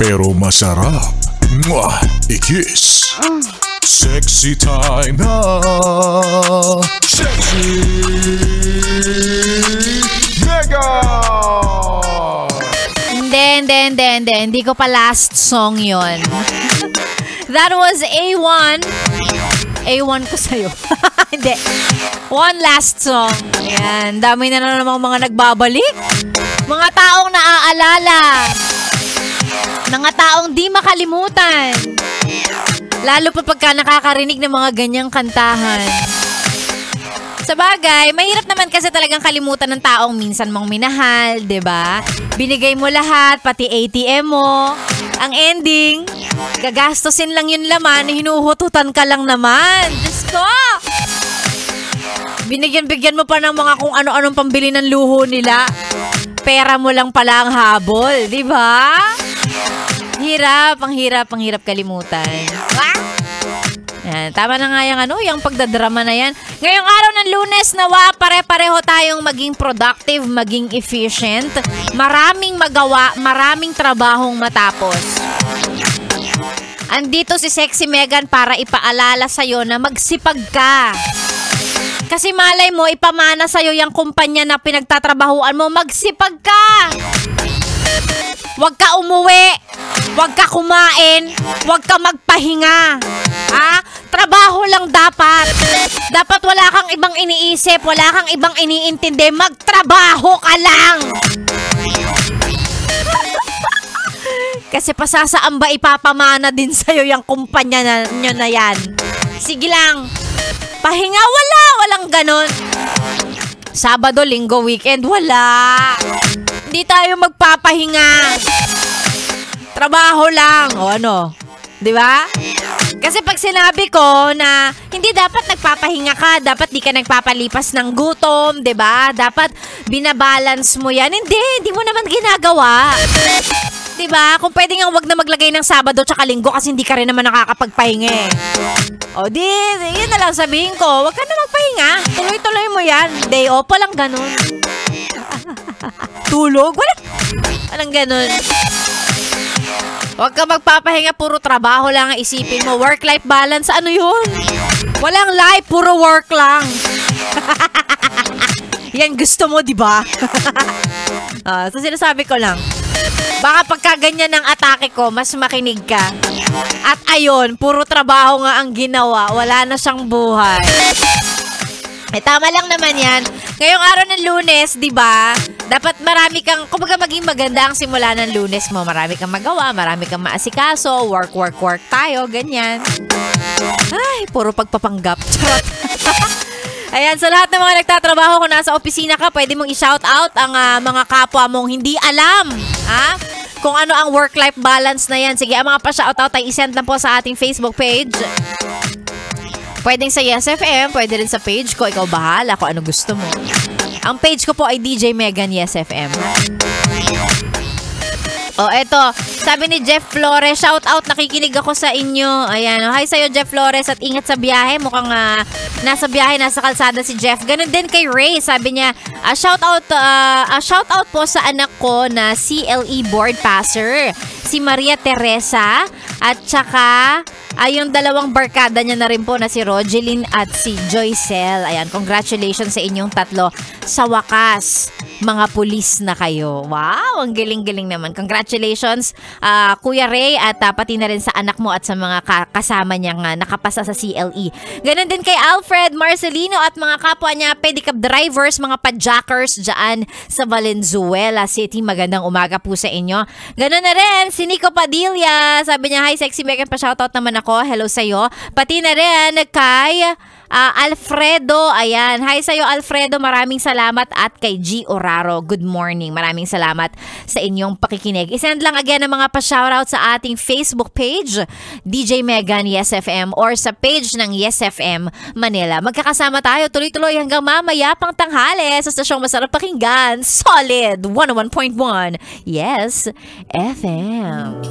pero masarap. Mwah! I-kiss. Sexy time na. Sexy Mega! Hindi ko pa last song yon. That was A1. A1 ko sa'yo. Hindi. One last song. Ayan. Dami na namang mga nagbabalik. Mga taong naaalala. Mga taong di makalimutan. Lalo pa pagka nakakarinig ng mga ganyang kantahan. Sabagay, mahirap naman kasi talagang kalimutan ng taong minsan mong minahal, 'di ba? Binigay mo lahat, pati ATM mo. Ang ending, gagastusin lang yung laman, hinuhututan ka lang naman. Diyos ko! Binigyan mo pa ng mga kung ano-anong pambili ng luho nila. Pera mo lang pala ang habol, 'di ba? Ang hirap kalimutan. Yan, tama na nga yung pagdadrama na yan. Ngayong araw ng Lunes, nawa pare-pareho tayong maging productive, maging efficient. Maraming magawa, maraming trabahong matapos. Andito si Sexy Megan para ipaalala sa'yo na magsipag ka. Kasi malay mo, ipamana sa'yo yung kumpanya na pinagtatrabahuan mo, magsipag ka! Huwag ka umuwi, huwag ka kumain, huwag ka magpahinga. Ha? Trabaho lang dapat. Dapat wala kang ibang iniisip, wala kang ibang iniintindi, magtrabaho ka lang. Kasi pasasaan ba ipapamana din sa'yo yung kumpanya nyo na yan? Sige lang. Pahinga, walang ganon. Sabado, Linggo, weekend, wala. Hindi tayo magpapahinga. Trabaho lang. O ano? Di ba? Kasi pag sinabi ko na hindi dapat nagpapahinga ka, dapat di ka nagpapalipas ng gutom, di ba? Dapat binabalance mo yan. Hindi mo naman ginagawa. Di ba? Kung pwede nga wag na maglagay ng Sabado tsaka Linggo kasi hindi ka rin naman nakakapagpahinga eh. O yun na lang sabihin ko, wag ka na magpahinga. Tuloy-tuloy mo yan. Day off, walang ganun. Tulog? Walang ganun. Huwag ka magpapahinga, puro trabaho lang ang isipin mo. Work-life balance, ano yun? Walang life, puro work lang. Yan gusto mo, di ba? So sinasabi ko lang, baka pagka ganyan ng atake ko, mas makinig ka. At ayun, puro trabaho nga ang ginawa. Wala na siyang buhay. Tama lang naman yan. Ngayong araw ng Lunes, di ba? Dapat marami kang, kumbaga maging maganda ang simula ng Lunes mo. Marami kang magawa, marami kang maasikaso, work tayo, ganyan. Ay, puro pagpapanggap. Charot. Ayan, sa lahat ng mga nagtatrabaho, kung nasa opisina ka, pwede mong i-shout out ang mga kapwa mong hindi alam. Ha? Kung ano ang work-life balance na yan. Sige, ang mga pa-shout out ay isend lang po sa ating Facebook page. Pwedeng sa Yes FM, pwede rin sa page ko. Ikaw bahala kung ano gusto mo. Ang page ko po ay DJ Megan Yes FM. O, eto. Sabi ni Jeff Flores, shout out, nakikinig ako sa inyo. Ayan. Hi sa'yo, Jeff Flores, at ingat sa biyahe. Mukhang nasa biyahe, nasa kalsada si Jeff. Ganun din kay Ray. Sabi niya, shout out po sa anak ko na CLE board passer, si Maria Teresa, at saka yung dalawang barkada niya na rin po na si Rogeline at si Joycel. Ayan, congratulations sa inyong tatlo. Sa wakas, mga pulis na kayo. Wow, ang galing-galing naman. Congratulations, Kuya Ray, at pati na rin sa anak mo at sa mga kasama niyang nakapasa sa CLE. Ganon din kay Alfred Marcelino at mga kapwa niya pedicab drivers, mga pajackers dyan sa Valenzuela City. Magandang umaga po sa inyo. Ganon na rin si Nico Padilla. Sabi niya, hi Sexy Megan, pa-shoutout naman ako. Hello sa'yo. Pati na rin kay Alfredo. Ayan. Hi sa'yo, Alfredo. Maraming salamat. At kay G. Oraro. Good morning. Maraming salamat sa inyong pakikinig. Isend lang again ang mga pa-shoutout sa ating Facebook page, DJ Megan Yes FM, or sa page ng Yes FM Manila. Magkakasama tayo tuloy-tuloy hanggang mamaya pang tanghali sa stasyong masarap pakinggan, Solid 101.1 Yes FM.